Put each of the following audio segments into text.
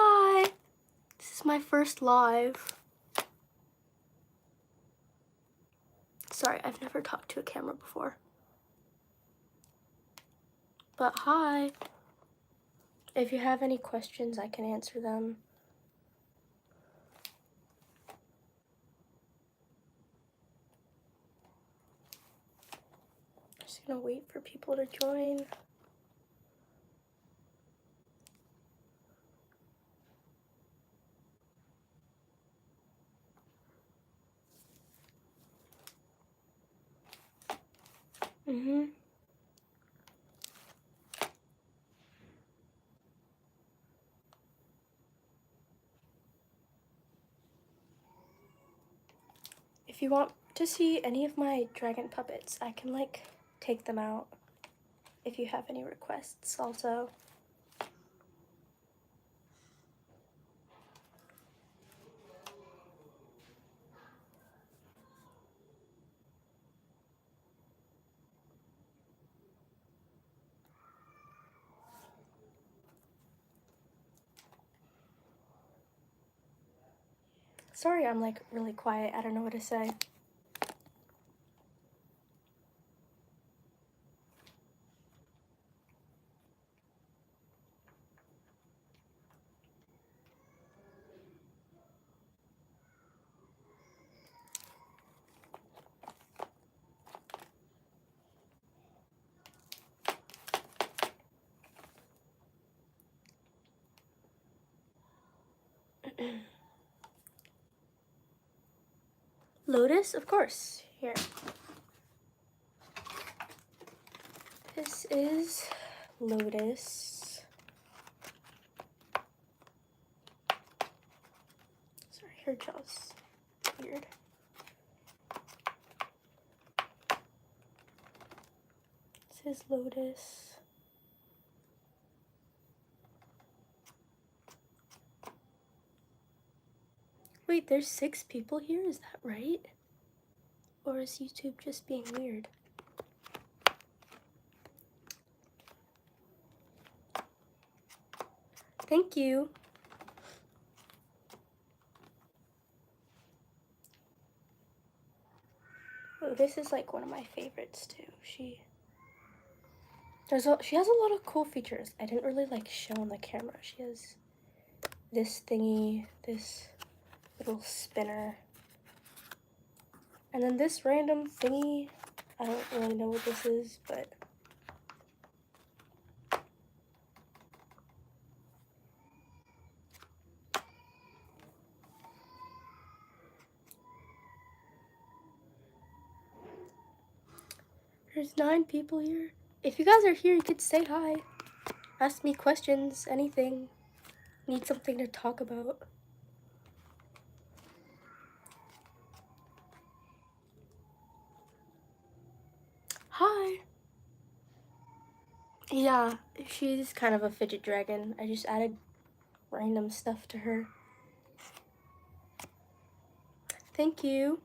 Hi, this is my first live. Sorry, I've never talked to a camera before. But hi. If you have any questions, I can answer them. Just gonna wait for people to join. If you want to see any of my dragon puppets, I can like take them out if you have any requests also. Sorry, I'm like really quiet. I don't know what to say. Lotus, of course. Here. This is Lotus. Sorry, her jaw's weird. This is Lotus. Wait, there's 6 people here? Is that right? Or is YouTube just being weird? Thank you. Oh, this is like one of my favorites too. She has a lot of cool features. I didn't really like show on the camera. She has this thingy, this little spinner, and then this random thingy. I don't really know what this is, but there's 9 people here. If you guys are here, you could say hi. Ask me questions, anything. Need something to talk about. Hi. Yeah, she's kind of a fidget dragon. I just added random stuff to her. Thank you.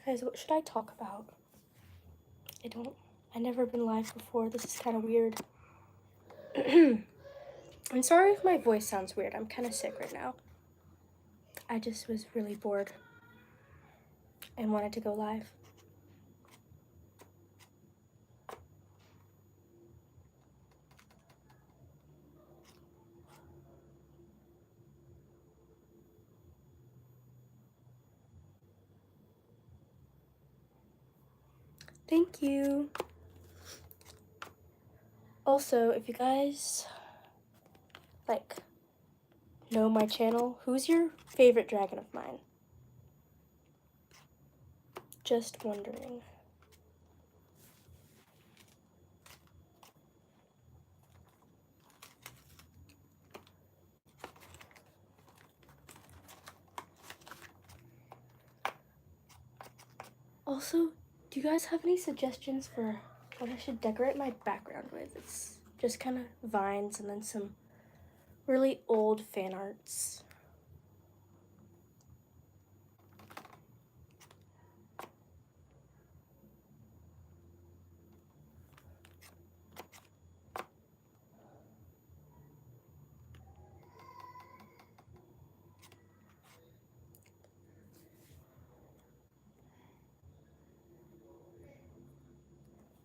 Guys, what should I talk about? I've never been live before. This is kind of weird. I'm sorry if my voice sounds weird. I'm kind of sick right now. I just was really bored and wanted to go live. Thank you. Also, if you guys know my channel, who's your favorite dragon of mine? just wondering. Also, do you guys have any suggestions for what I should decorate my background with? It's just kind of vines and then some really old fan arts.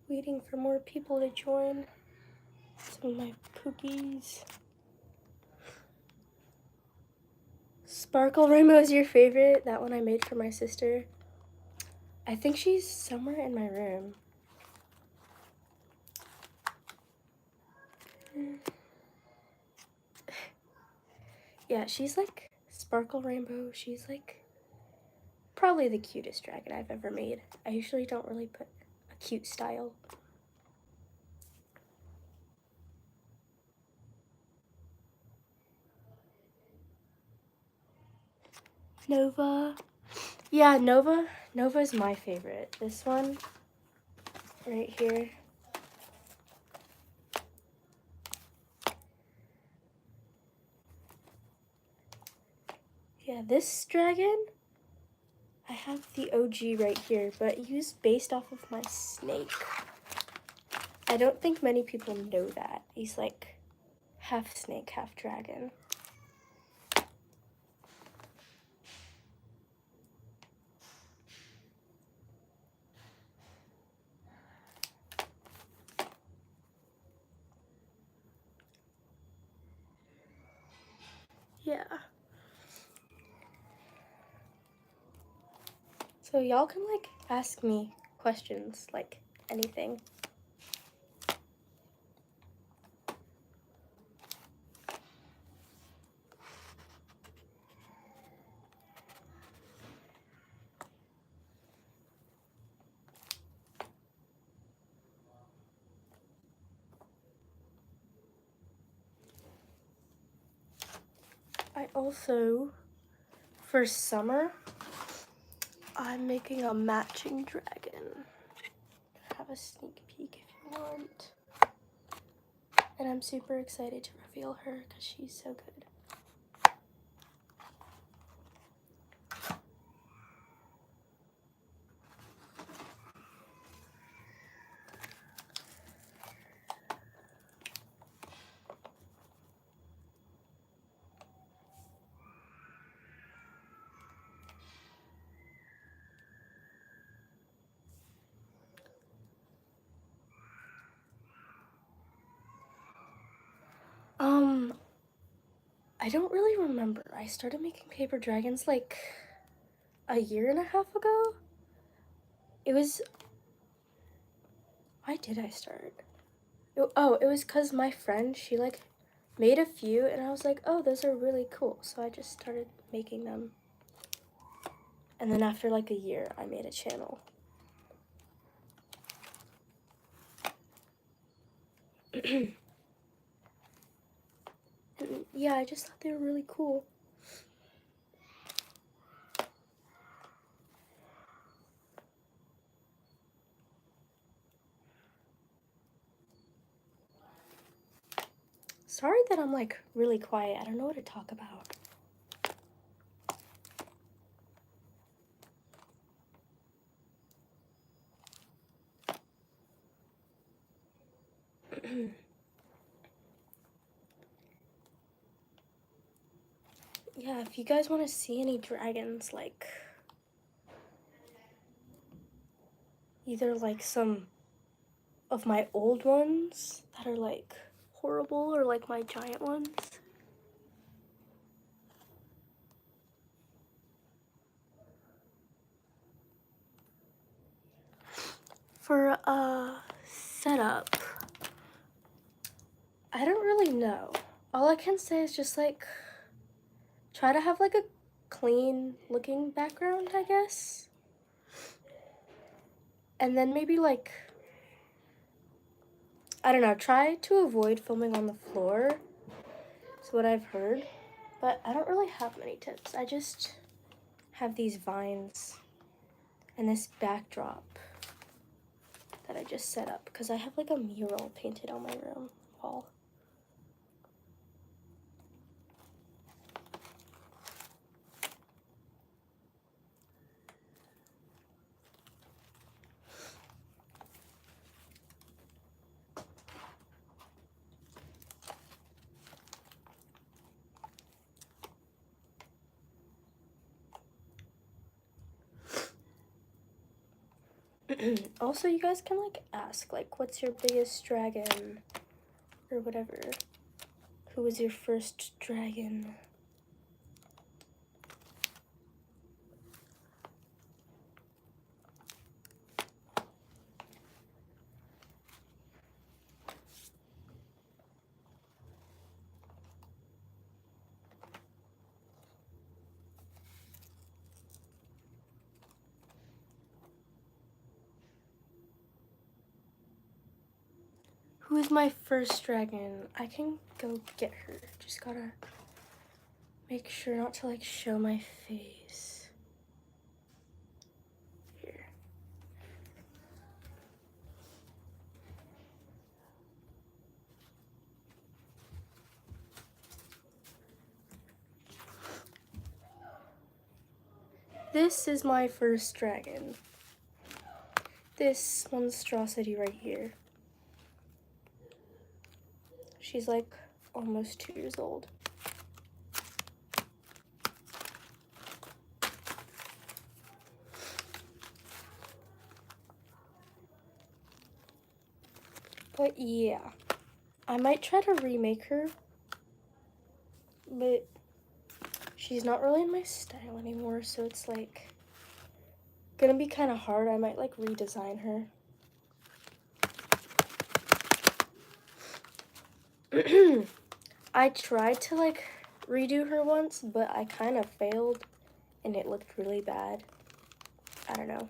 Waiting for more people to join. Some of my Pookies. Sparkle Rainbow is your favorite? That one I made for my sister. I think she's somewhere in my room. Yeah, she's like Sparkle Rainbow. She's like probably the cutest dragon I've ever made. I usually don't really put a cute style. Nova. Yeah, Nova. Nova's my favorite. This one right here. Yeah, this dragon, I have the OG right here, but he was based off of my snake. I don't think many people know that. He's like half snake, half dragon. Yeah. So y'all can like ask me questions, like anything. I also, for summer, I'm making a matching dragon. Have a sneak peek if you want. And I'm super excited to reveal her because she's so good. I don't really remember. I started making paper dragons like a year and a half ago. It was, why did I start? It was because my friend, she like made a few and I was like, oh, those are really cool. So I just started making them. And then after like a year, I made a channel. And yeah, I just thought they were really cool. Sorry that I'm like really quiet. I don't know what to talk about. Yeah, if you guys want to see any dragons, like either like some of my old ones that are like horrible or like my giant ones. For a setup, I don't really know. All I can say is just like try to have like a clean looking background, I guess. And then maybe like, I don't know, try to avoid filming on the floor. That's what I've heard. But I don't really have many tips. I just have these vines and this backdrop that I just set up because I have like a mural painted on my room wall. Also, you guys can like ask like, what's your biggest dragon or whatever. Who was your first dragon? Who is my first dragon? I can go get her. Just gotta make sure not to like show my face. Here. This is my first dragon. This monstrosity right here. She's like almost 2 years old. But yeah, I might try to remake her, but she's not really in my style anymore, so it's like gonna be kind of hard. I might like redesign her. I tried to like redo her once, but I kind of failed and it looked really bad. I don't know.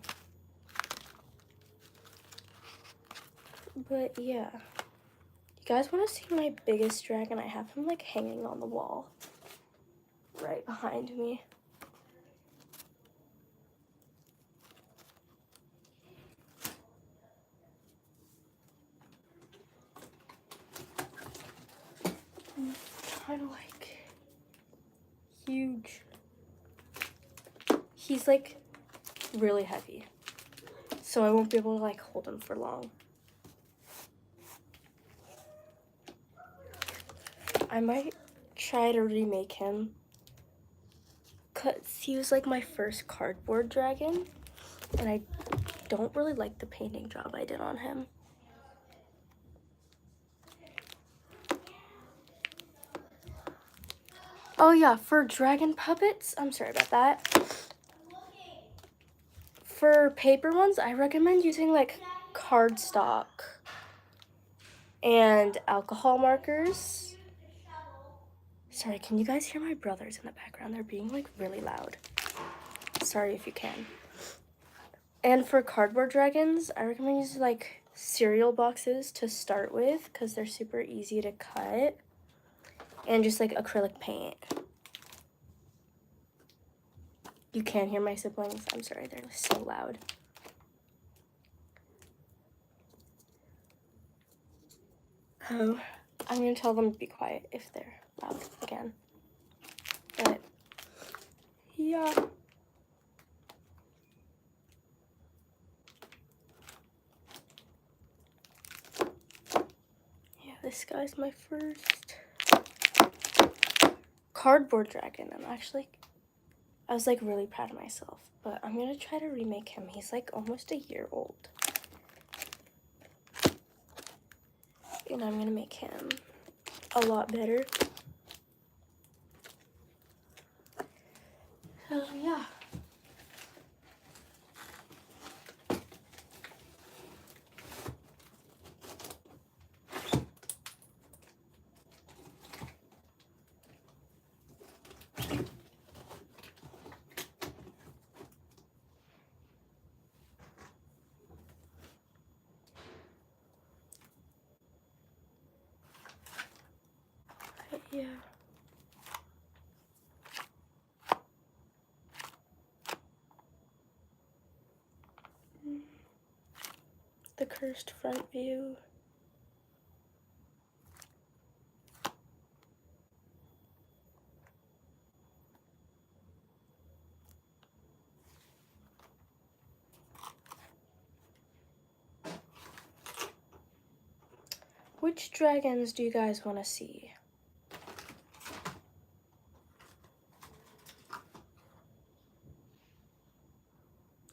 But yeah. You guys want to see my biggest dragon? I have him like hanging on the wall right behind me. Kind of like huge. He's like really heavy, so I won't be able to like hold him for long. I might try to remake him because he was like my first cardboard dragon and I don't really like the painting job I did on him. Oh yeah, for dragon puppets, I'm sorry about that. For paper ones, I recommend using like cardstock and alcohol markers. Sorry, can you guys hear my brothers in the background? They're being like really loud. Sorry if you can. And for cardboard dragons, I recommend using like cereal boxes to start with because they're super easy to cut. And just like acrylic paint. You can't hear my siblings. I'm sorry, they're so loud. Oh, I'm gonna tell them to be quiet if they're loud again. But yeah. Yeah, this guy's my first cardboard dragon. I was like really proud of myself, but I'm gonna try to remake him. He's like almost a year old. And I'm gonna make him a lot better. So yeah. Yeah. The cursed front view. Which dragons do you guys want to see?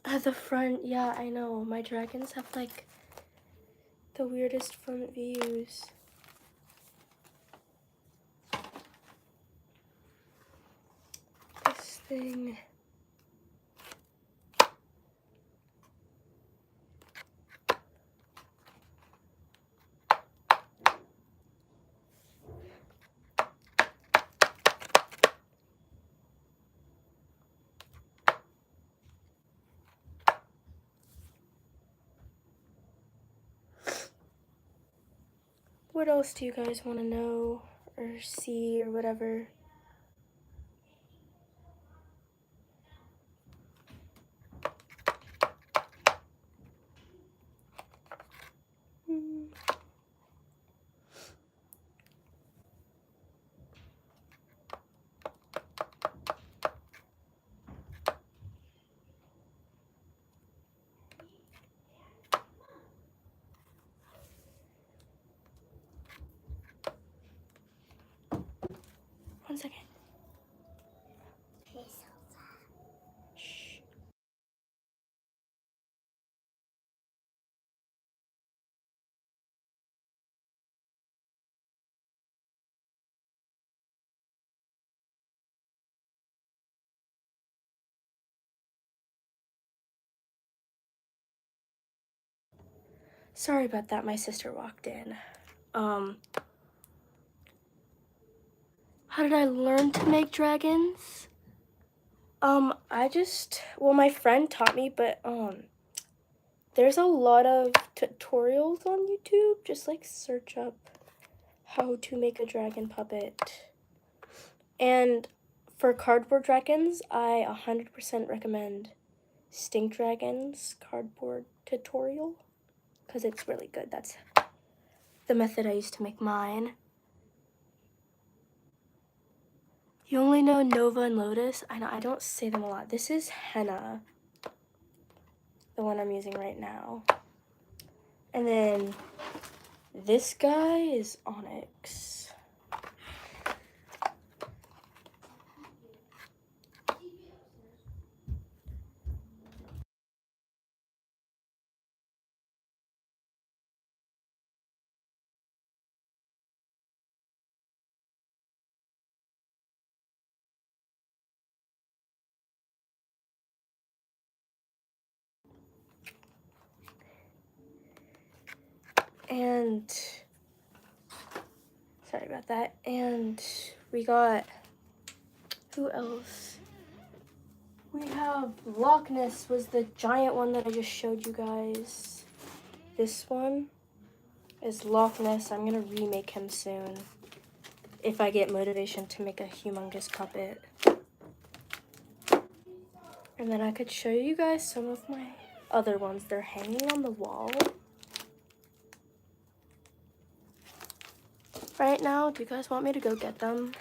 At the front, yeah, I know. My dragons have like the weirdest front views. This thing. What else do you guys want to know or see or whatever? One second. Shh. Sorry about that, my sister walked in. How did I learn to make dragons? Well, my friend taught me, but, there's a lot of tutorials on YouTube. Just, like, search up how to make a dragon puppet. And for cardboard dragons, I 100% recommend Stink Dragon's cardboard tutorial, because it's really good. That's the method I used to make mine. You only know Nova and Lotus? I know, I don't say them a lot. This is Henna, the one I'm using right now. And then this guy is Onyx. And sorry about that. And we got, who else? We have Loch Ness was the giant one that I just showed you guys. This one is Loch Ness. I'm gonna remake him soon if I get motivation to make a humongous puppet. And then I could show you guys some of my other ones. They're hanging on the wall right now. Do you guys want me to go get them?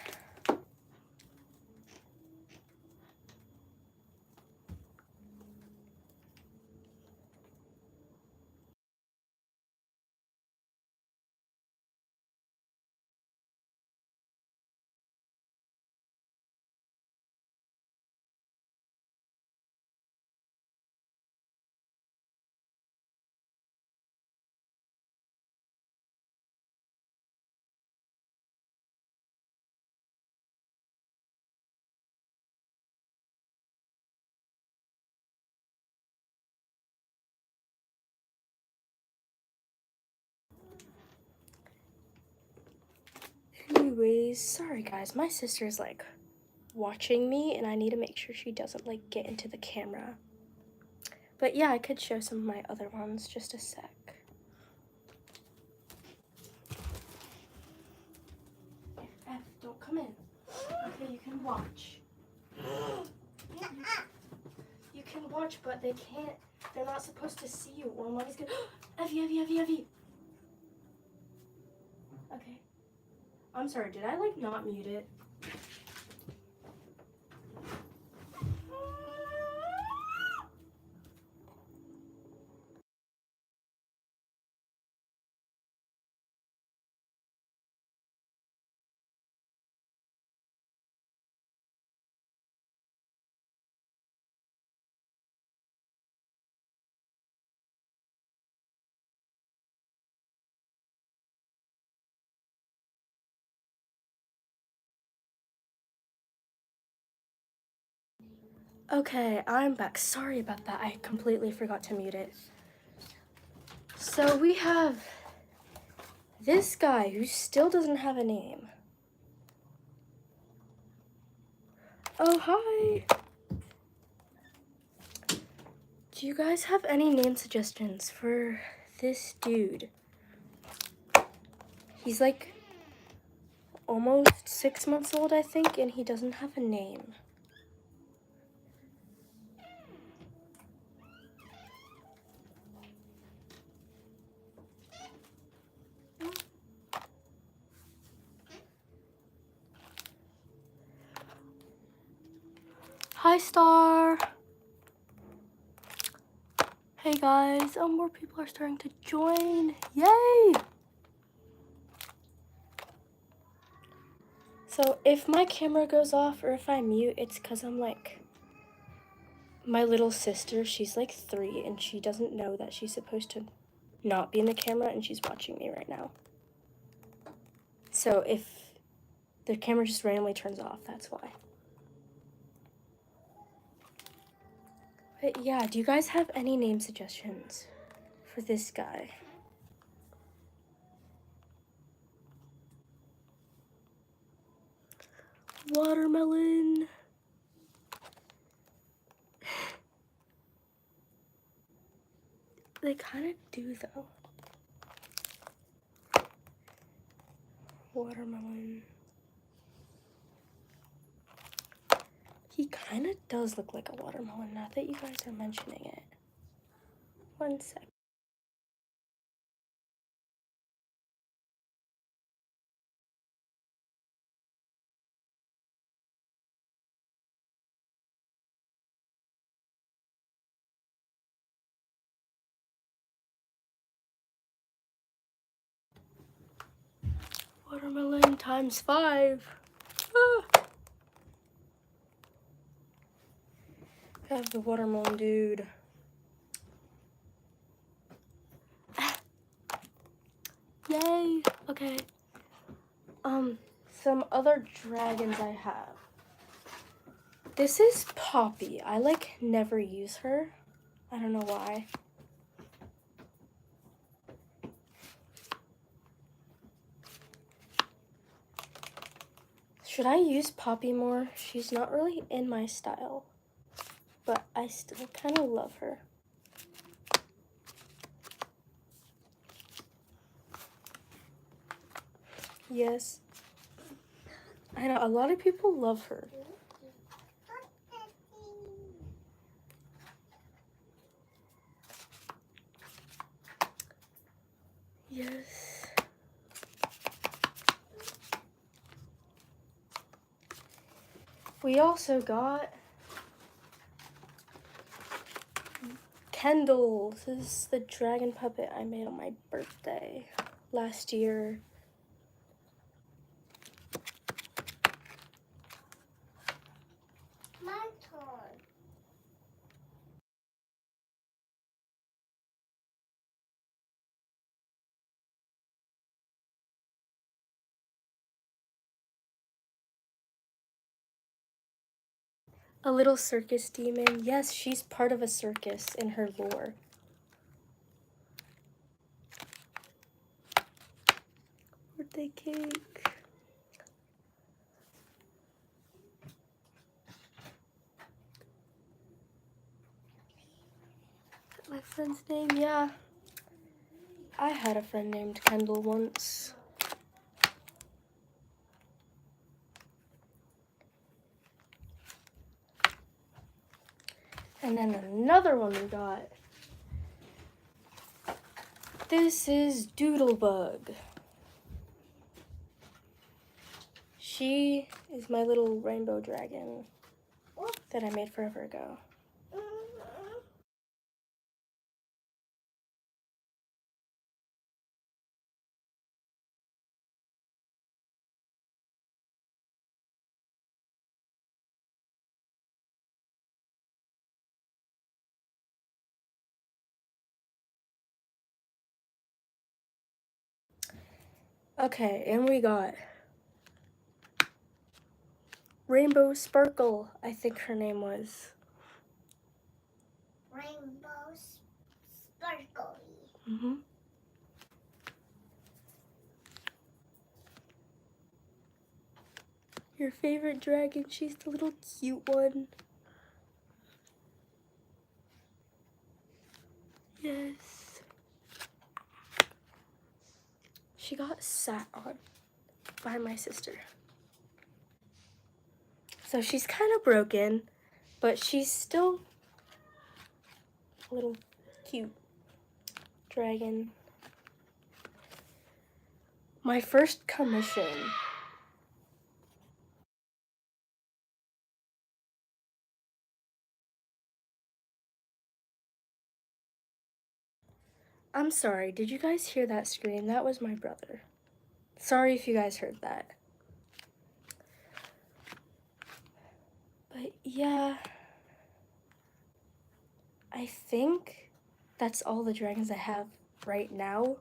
Anyways, sorry guys, my sister's like watching me and I need to make sure she doesn't like get into the camera. But yeah, I could show some of my other ones, just a sec. F, don't come in. Okay, you can watch. You can watch, but they can't. They're not supposed to see you, or mommy's gonna. Evie. Okay. I'm sorry. Did I like not mute it? Okay, I'm back. Sorry about that. I completely forgot to mute it. So we have this guy who still doesn't have a name. Oh, hi. Do you guys have any name suggestions for this dude? He's like almost 6 months old, I think, and he doesn't have a name. Hi, Star. Hey, guys. Oh, more people are starting to join. Yay! So if my camera goes off or if I mute, it's because I'm like, my little sister, she's like 3 and she doesn't know that she's supposed to not be in the camera and she's watching me right now. So if the camera just randomly turns off, that's why. But yeah, do you guys have any name suggestions for this guy? Watermelon. They kind of do though. Watermelon. He kind of does look like a watermelon now that you guys are mentioning it. 1 sec. Watermelon times 5. Ah. I have the watermelon dude. Yay! Okay. Some other dragons I have. This is Poppy. I like never use her. I don't know why. Should I use Poppy more? She's not really in my style, but I still kind of love her. Yes. I know, a lot of people love her. Yes. We also got Kendall. This is the dragon puppet I made on my birthday last year. My turn. A little circus demon. Yes, she's part of a circus in her lore. Birthday cake. My friend's name, yeah. I had a friend named Kendall once. And then another one we got. This is Doodlebug. She is my little rainbow dragon that I made forever ago. Okay, and we got Rainbow Sparkle, I think her name was. Rainbow Sparkle. Mm-hmm. Your favorite dragon, she's the little cute one. Yes. She got sat on by my sister. So she's kind of broken, but she's still a little cute dragon. My first commission. I'm sorry, did you guys hear that scream? That was my brother. Sorry if you guys heard that. But yeah, I think that's all the dragons I have right now.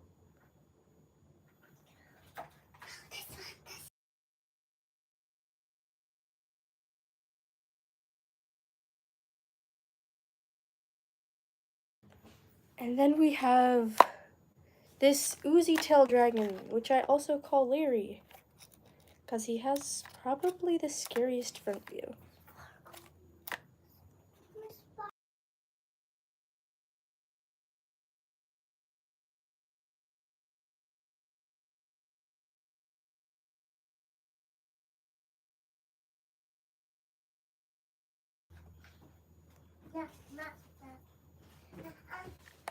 And then we have this oozy tail dragon, which I also call Larry, because he has probably the scariest front view.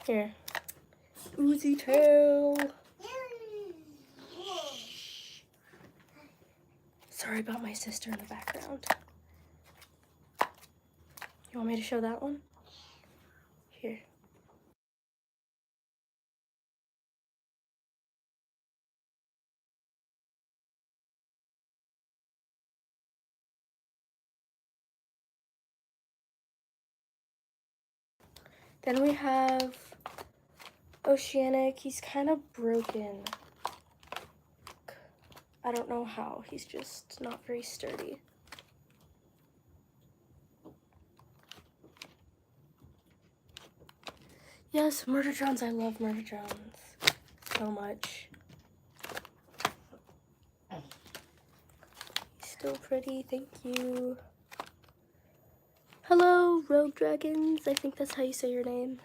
Here. Oozy tail. Sorry about my sister in the background. You want me to show that one? Here. Then we have Oceanic. He's kind of broken. I don't know how. He's just not very sturdy. Yes, Murder-Drons. I love Murder-Drons so much. He's still pretty. Thank you. Hello, Rogue Dragons. I think that's how you say your name.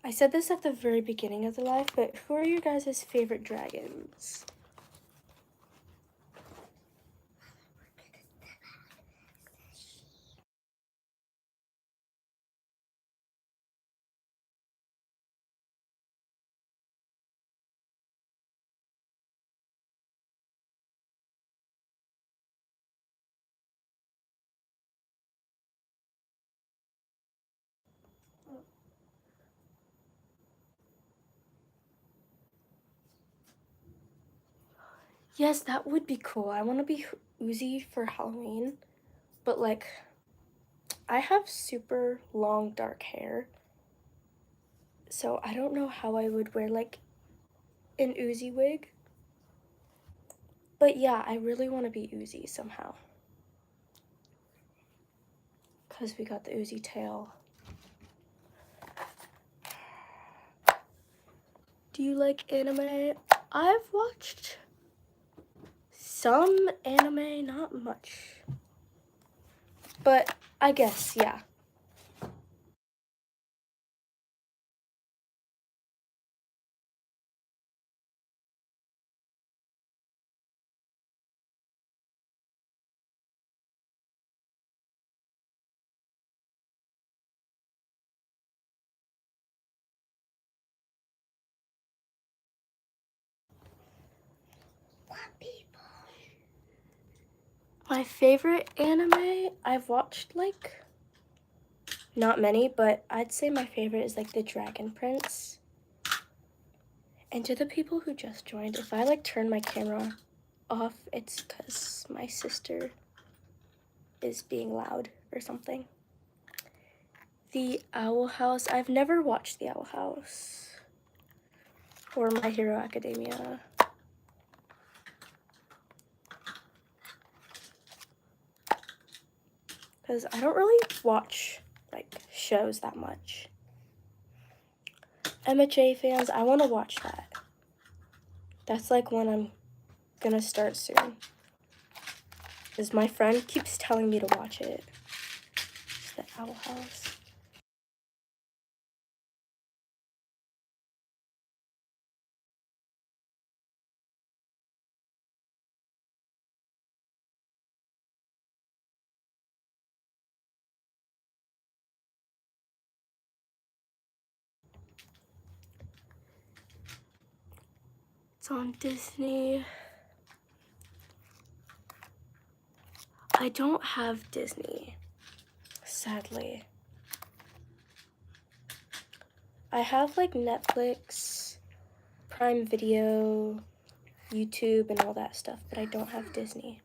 I said this at the very beginning of the live, but who are your guys' favorite dragons? Yes, that would be cool. I want to be Uzi for Halloween, but like, I have super long dark hair, so I don't know how I would wear like an Uzi wig. But yeah, I really want to be Uzi somehow. Because we got the Uzi tail. Do you like anime? I've watched some anime, not much. But I guess, yeah. My favorite anime, I've watched like not many, but I'd say my favorite is like the Dragon Prince. And to the people who just joined, if I like turn my camera off, it's because my sister is being loud or something. The Owl House, I've never watched The Owl House or My Hero Academia. Because I don't really watch like shows that much. MHA fans, I want to watch that. That's like when I'm gonna start soon. Because my friend keeps telling me to watch it. It's the Owl House. It's on Disney. I don't have Disney, sadly. I have like Netflix, Prime Video, YouTube, and all that stuff, but I don't have Disney.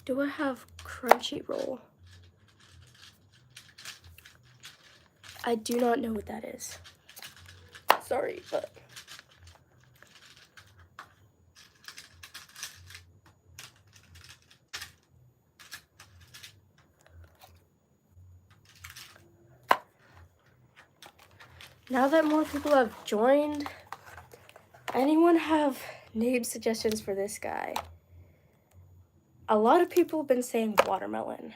Do I have Crunchyroll? I do not know what that is. Sorry, but... Now that more people have joined, anyone have name suggestions for this guy? A lot of people have been saying watermelon.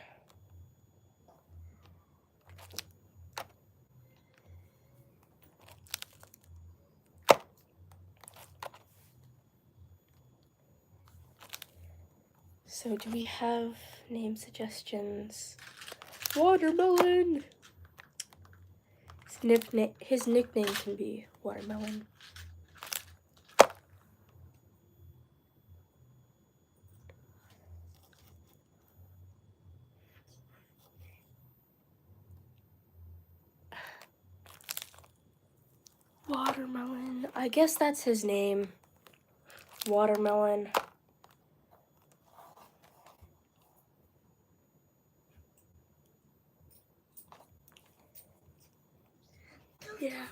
So do we have name suggestions? Watermelon! His nickname can be Watermelon. Watermelon. I guess that's his name. Watermelon. Yeah.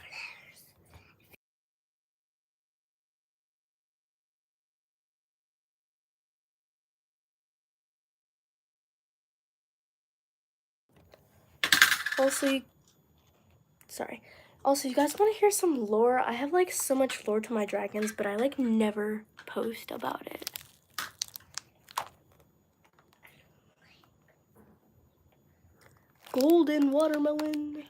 Also, you guys want to hear some lore? I have like so much lore to my dragons, but I like never post about it. Golden watermelon.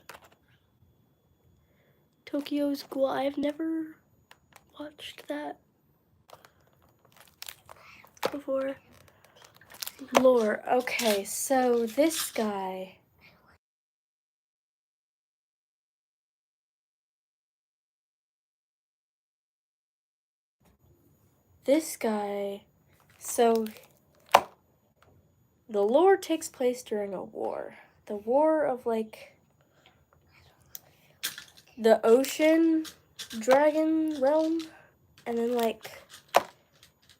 Tokyo's Ghoul. I've never watched that before. Lore. Okay, so this guy. So the lore takes place during a war. The war of like the ocean dragon realm, and then like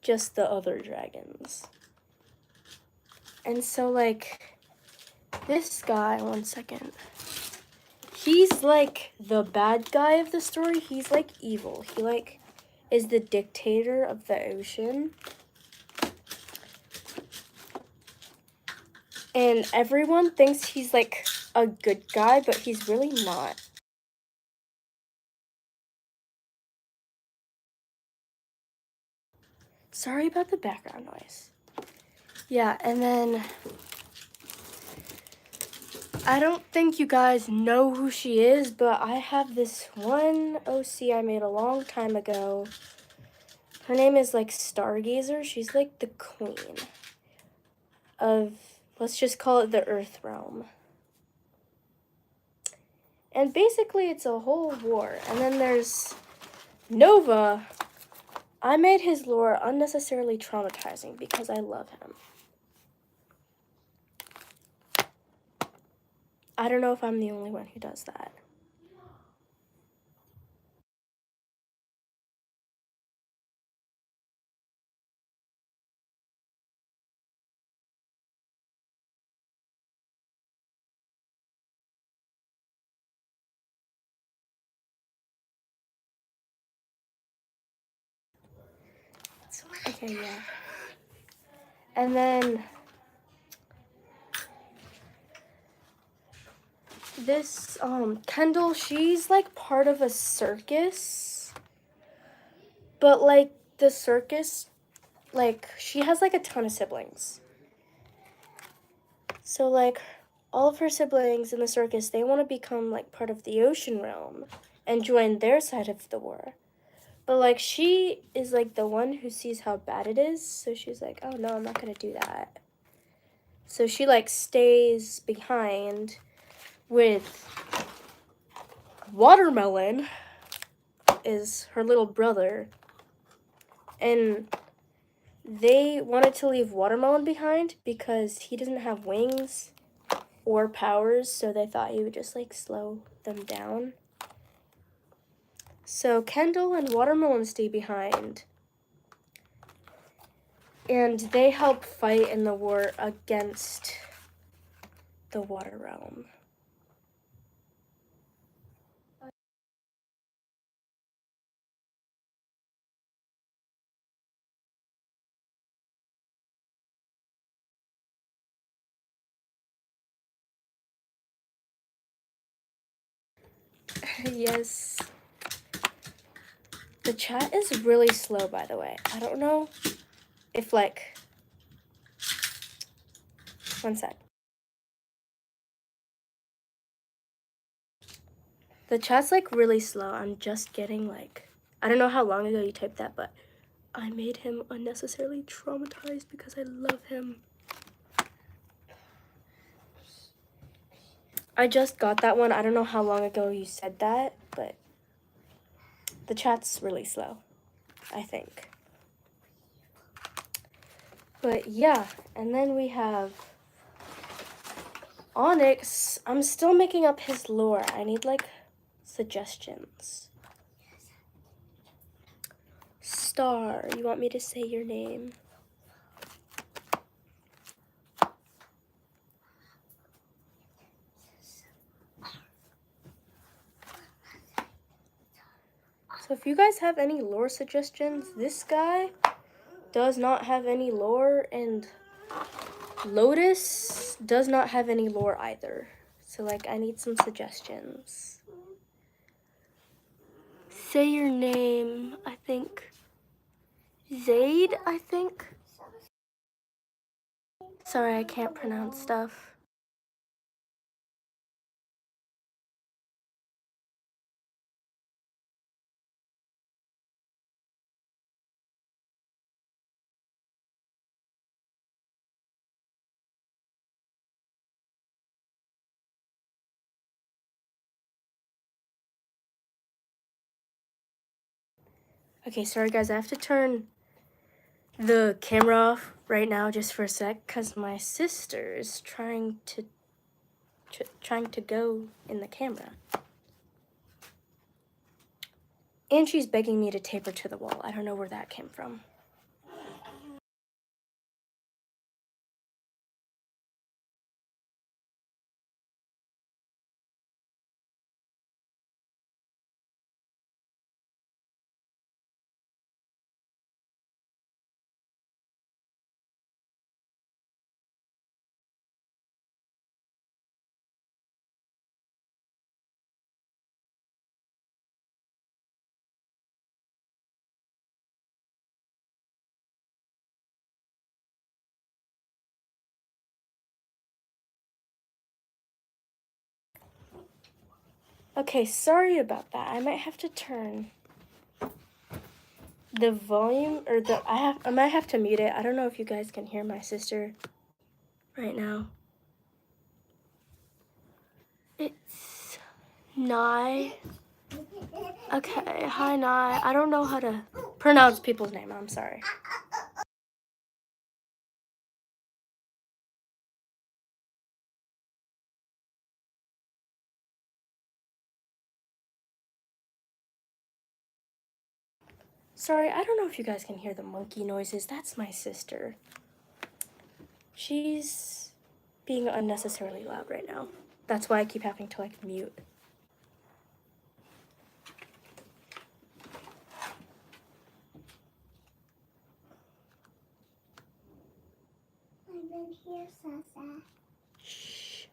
just the other dragons. And so like this guy, one second. He's like the bad guy of the story. He's like evil. He like is the dictator of the ocean. And everyone thinks he's like a good guy, but he's really not. Sorry about the background noise. Yeah, and then I don't think you guys know who she is, but I have this one OC I made a long time ago. Her name is like Stargazer. She's like the queen of, let's just call it the Earth realm. And basically it's a whole war. And then there's Nova. I made his lore unnecessarily traumatizing because I love him. I don't know if I'm the only one who does that. Okay, yeah. And then this Kendall, she's like part of a circus. But like the circus, like she has like a ton of siblings. So like all of her siblings in the circus, they want to become like part of the ocean realm and join their side of the war. But like she is like the one who sees how bad it is, so she's like, "Oh no, I'm not going to do that." So she like stays behind with Watermelon is her little brother. And they wanted to leave Watermelon behind because he doesn't have wings or powers, so they thought he would just like slow them down. So Kendall and Watermelon stay behind, and they help fight in the war against the Water Realm. Yes. The chat is really slow, by the way. I don't know if like... One sec. The chat's like really slow. I'm just getting like... I don't know how long ago you typed that, but I made him unnecessarily traumatized because I love him. I just got that one. I don't know how long ago you said that, but the chat's really slow, I think. But yeah, and then we have Onyx. I'm still making up his lore. I need like suggestions. Star, you want me to say your name? So if you guys have any lore suggestions, this guy does not have any lore, and Lotus does not have any lore either. So like I need some suggestions. Say your name, I think. Zaid, I think. Sorry, I can't pronounce stuff. Okay, sorry guys, I have to turn the camera off right now just for a sec because my sister is trying to go in the camera. And she's begging me to tape her to the wall. I don't know where that came from. Okay, sorry about that. I might have to turn the volume, or I might have to mute it. I don't know if you guys can hear my sister right now. It's Nye. Okay, hi Nye. I don't know how to pronounce people's name. I'm sorry. Sorry, I don't know if you guys can hear the monkey noises. That's my sister. She's being unnecessarily loud right now. That's why I keep having to like mute. I'm in here, Sasa. Shh.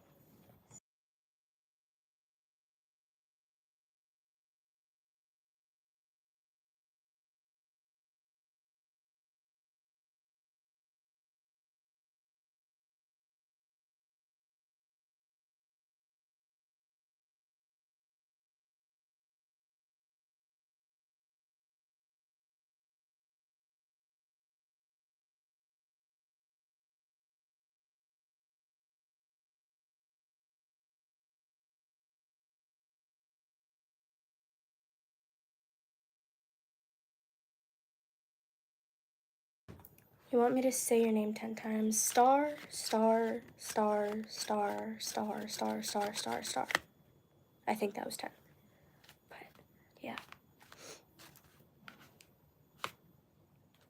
You want me to say your name 10 times? Star, star, star, star, star, star, star, star, star. I think that was 10. But yeah.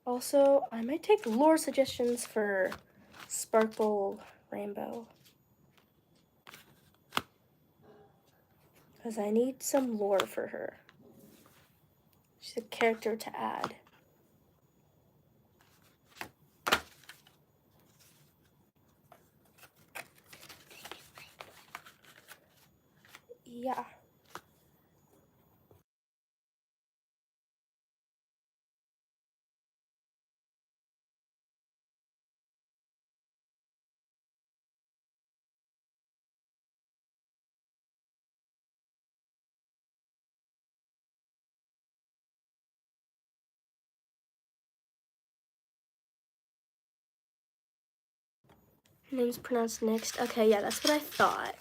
Also, I might take lore suggestions for Sparkle Rainbow. Because I need some lore for her. She's a character to add. Yeah. Her name's pronounced next. Okay, yeah, that's what I thought.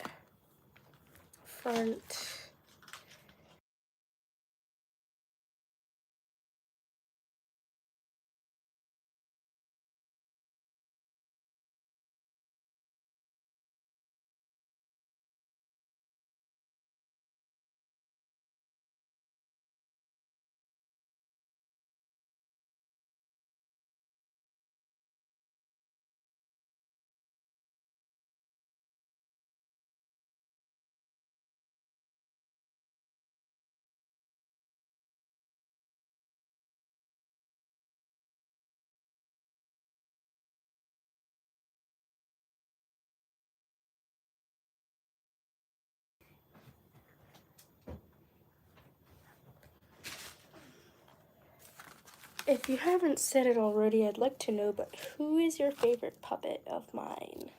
Front. If you haven't said it already, I'd like to know, but who is your favorite puppet of mine?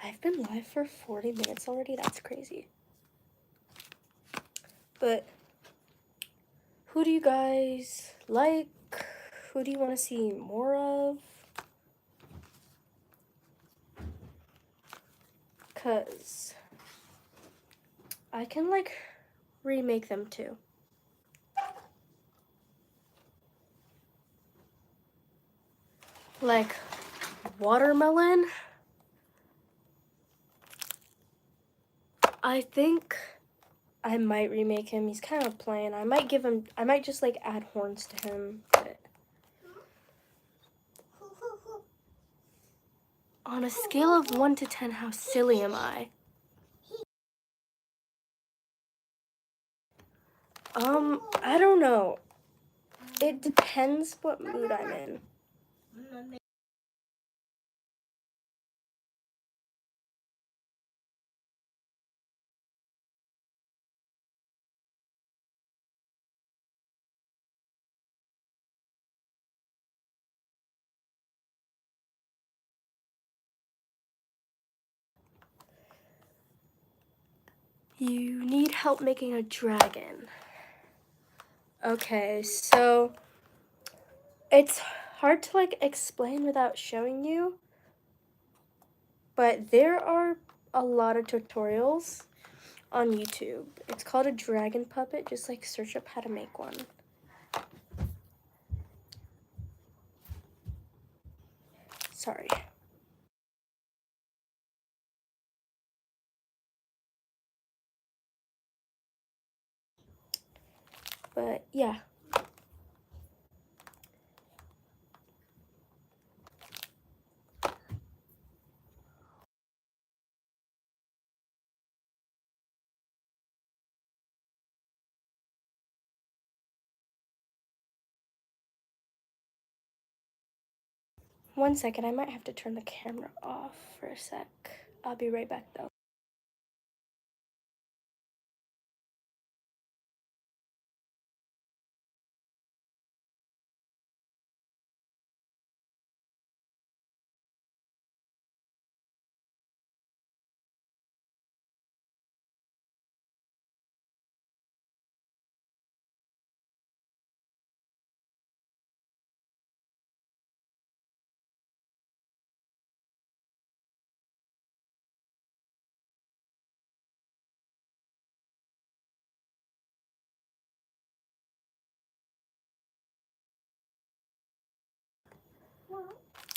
I've been live for 40 minutes already? That's crazy. But who do you guys like? Who do you want to see more of? Because I can like remake them too. Like Watermelon. I think I might remake him. He's kind of plain. I might just like add horns to him. But on a scale of 1 to 10, how silly am I? I don't know. It depends what mood I'm in. You need help making a dragon. Okay, so it's hard to like explain without showing you, but there are a lot of tutorials on YouTube. It's called a dragon puppet. Just like search up how to make one. Sorry. But yeah. One second, I might have to turn the camera off for a sec. I'll be right back though.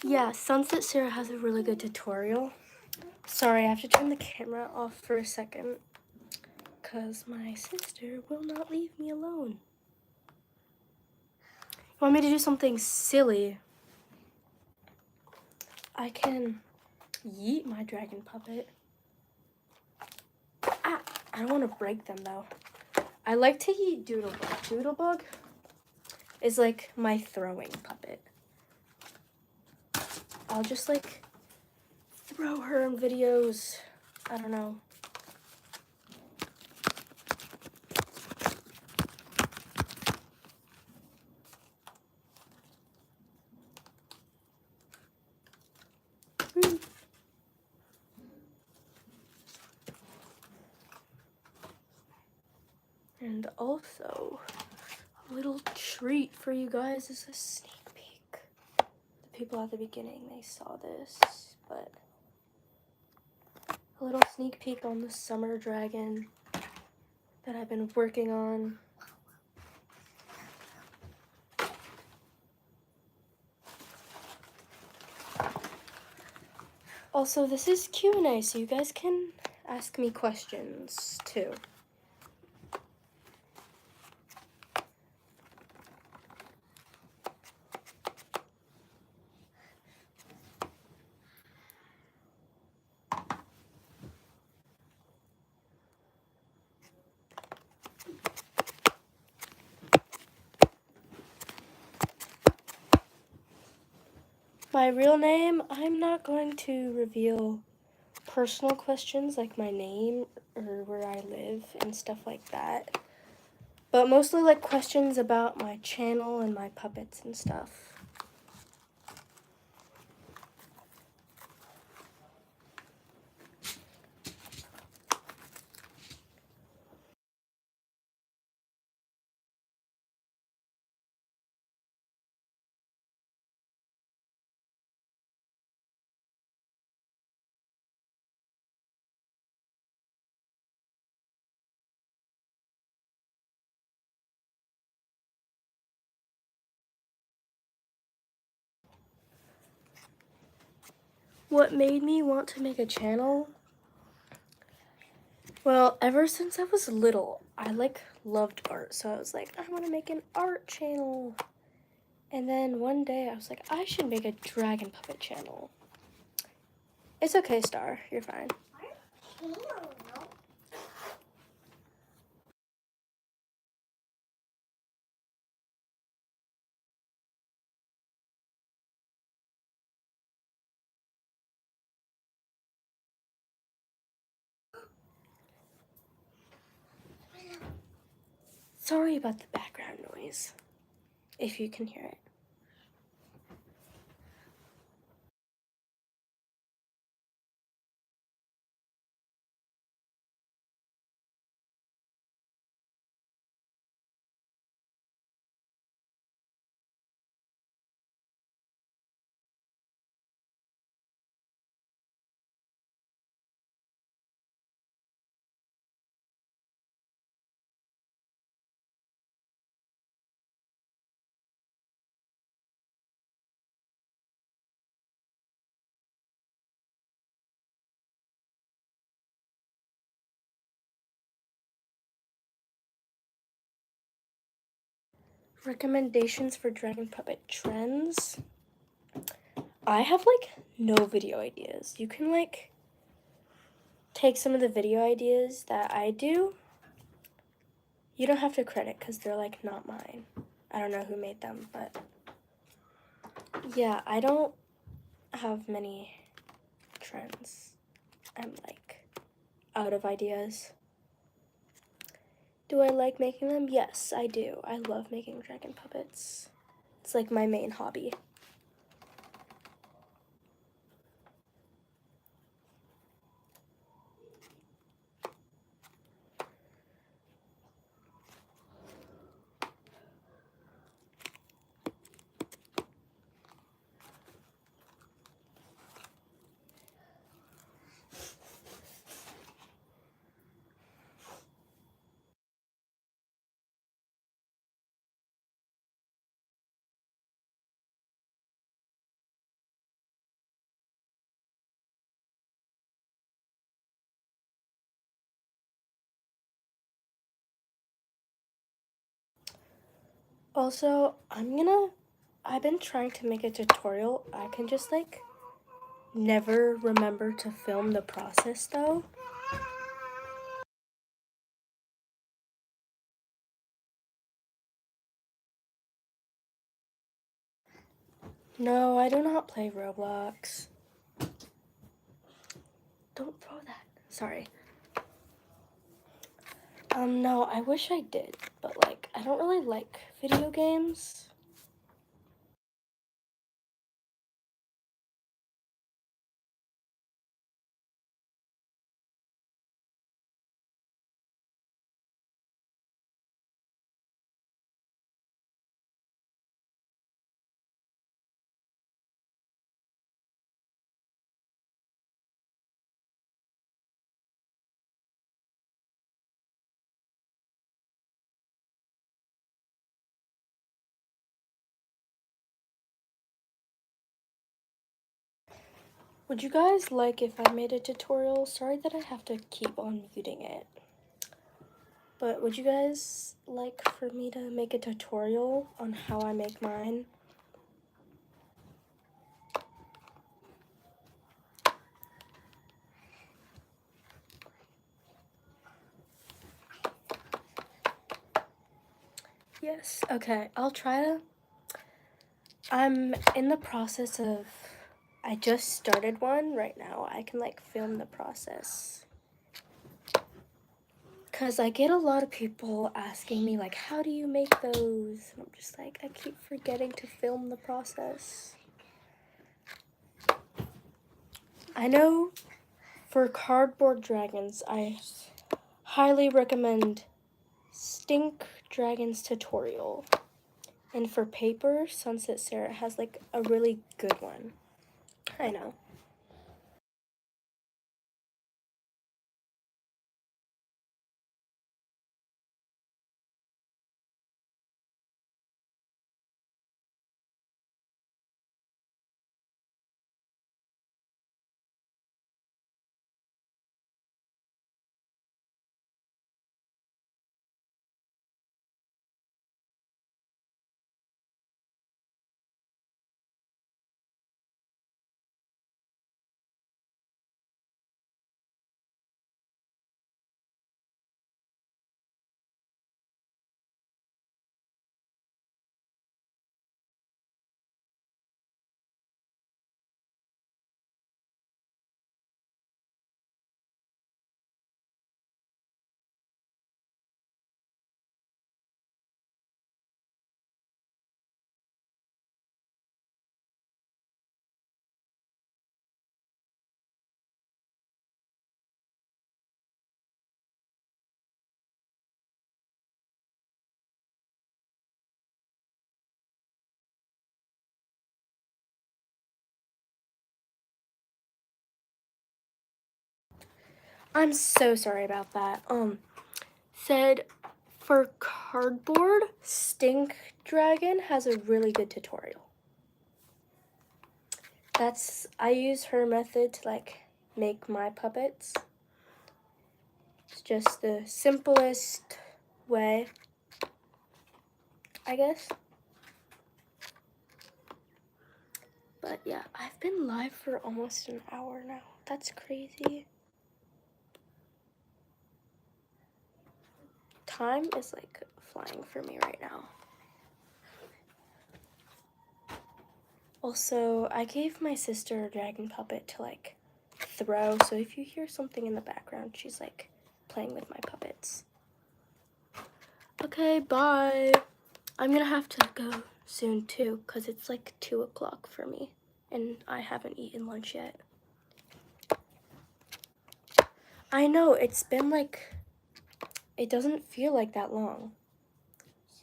Yeah, Sunset Sarah has a really good tutorial. Sorry, I have to turn the camera off for a second because my sister will not leave me alone. You want me to do something silly? I can yeet my dragon puppet. Ah, I don't want to break them though. I like to yeet Doodlebug. Doodlebug is like my throwing puppet. I'll just like throw her in videos. I don't know. And also, a little treat for you guys is a sneak peek. The people at the beginning, they saw this, but a little sneak peek on the summer dragon that I've been working on. Also, this is Q&A, so you guys can ask me questions too. My real name, I'm not going to reveal personal questions like my name or where I live and stuff like that. But mostly like questions about my channel and my puppets and stuff. What made me want to make a channel? Well, ever since I was little, I like loved art. So I was like, I want to make an art channel. And then one day I was like, I should make a dragon puppet channel. It's okay, Star. You're fine. Sorry about the background noise, if you can hear it. Recommendations for dragon puppet trends. I have like no video ideas. You can like take some of the video ideas that I do. You don't have to credit because they're like not mine. I don't know who made them, but yeah, I don't have many trends. I'm like out of ideas. Do I like making them? Yes, I do. I love making dragon puppets. It's like my main hobby. Also, I've been trying to make a tutorial. I can just like never remember to film the process though. No, I do not play Roblox. Don't throw that. Sorry. No, I wish I did, but like, I don't really like video games. Would you guys like if I made a tutorial? Sorry that I have to keep on muting it. But would you guys like for me to make a tutorial on how I make mine? Yes, okay, I'll try to. I'm in the process of, I just started one right now. I can like film the process. Cause I get a lot of people asking me like, how do you make those? And I'm just like, I keep forgetting to film the process. I know for cardboard dragons, I highly recommend Stink Dragons tutorial. And for paper, Sunset Sarah has like a really good one. I know. I'm so sorry about that. Said for cardboard, Stink Dragon has a really good tutorial. I use her method to like make my puppets. It's just the simplest way. I guess. But yeah, I've been live for almost an hour now. That's crazy. Time is like flying for me right now. Also, I gave my sister a dragon puppet to like throw, so if you hear something in the background, she's like playing with my puppets. Okay, bye. I'm gonna have to go soon too, because it's like 2 o'clock for me, and I haven't eaten lunch yet. I know, it's been like, it doesn't feel like that long.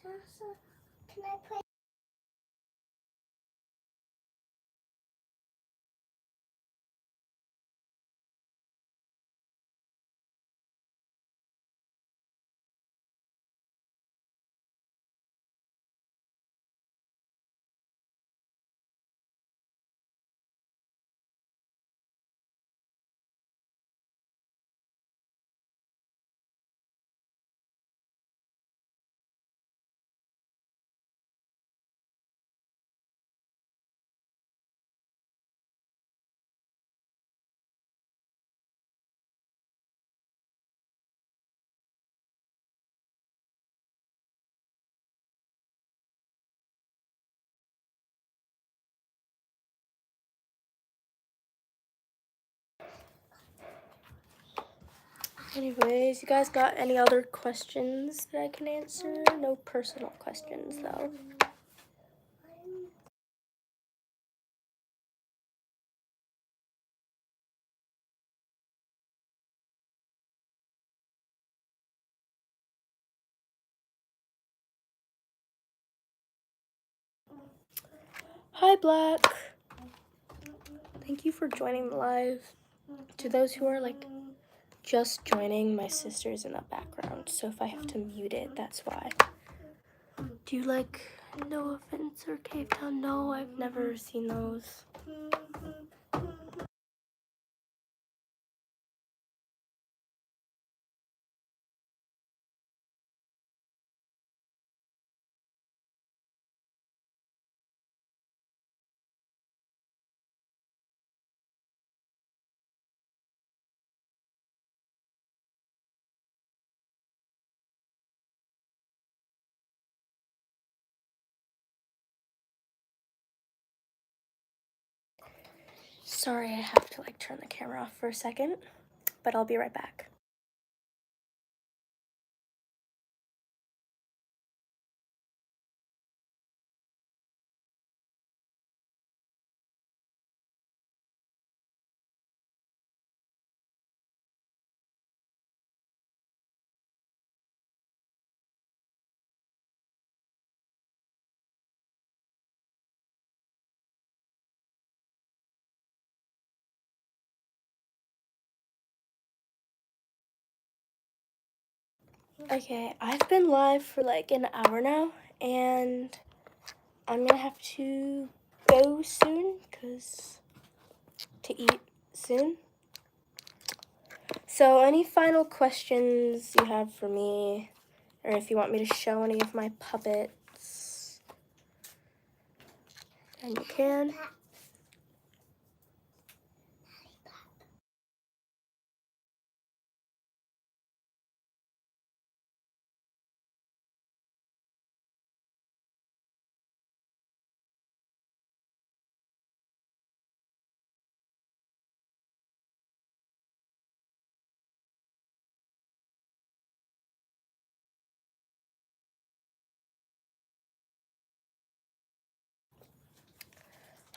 Sasa, can I play? Anyways, you guys got any other questions that I can answer? No personal questions though. Hi Black. Thank you for joining the live. To those who are like just joining, my sister's in the background, so if I have to mute it, that's why. Do you like No Offense or Cave Town? No, I've never seen those. Sorry, I have to like turn the camera off for a second, but I'll be right back. Okay, I've been live for like an hour now, and I'm gonna have to go soon, to eat soon. So any final questions you have for me, or if you want me to show any of my puppets, then you can.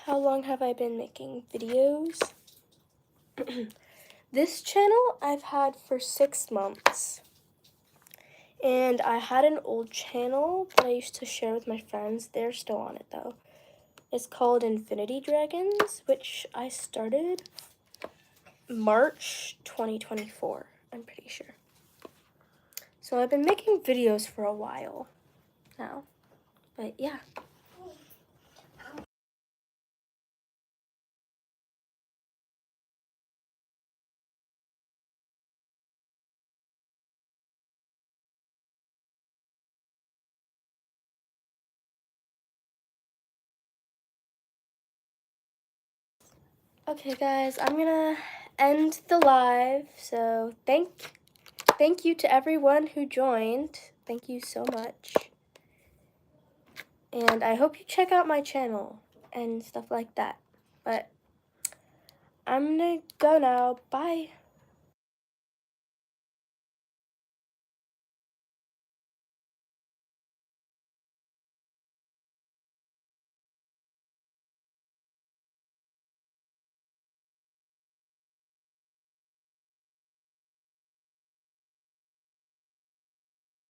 How long have I been making videos? This channel I've had for 6 months. And I had an old channel that I used to share with my friends. They're still on it though. It's called Infinity Dragons, which I started March 2024, I'm pretty sure. So I've been making videos for a while now. But yeah. Okay, guys, I'm gonna end the live. So thank you to everyone who joined. Thank you so much. And I hope you check out my channel and stuff like that. But I'm gonna go now. Bye.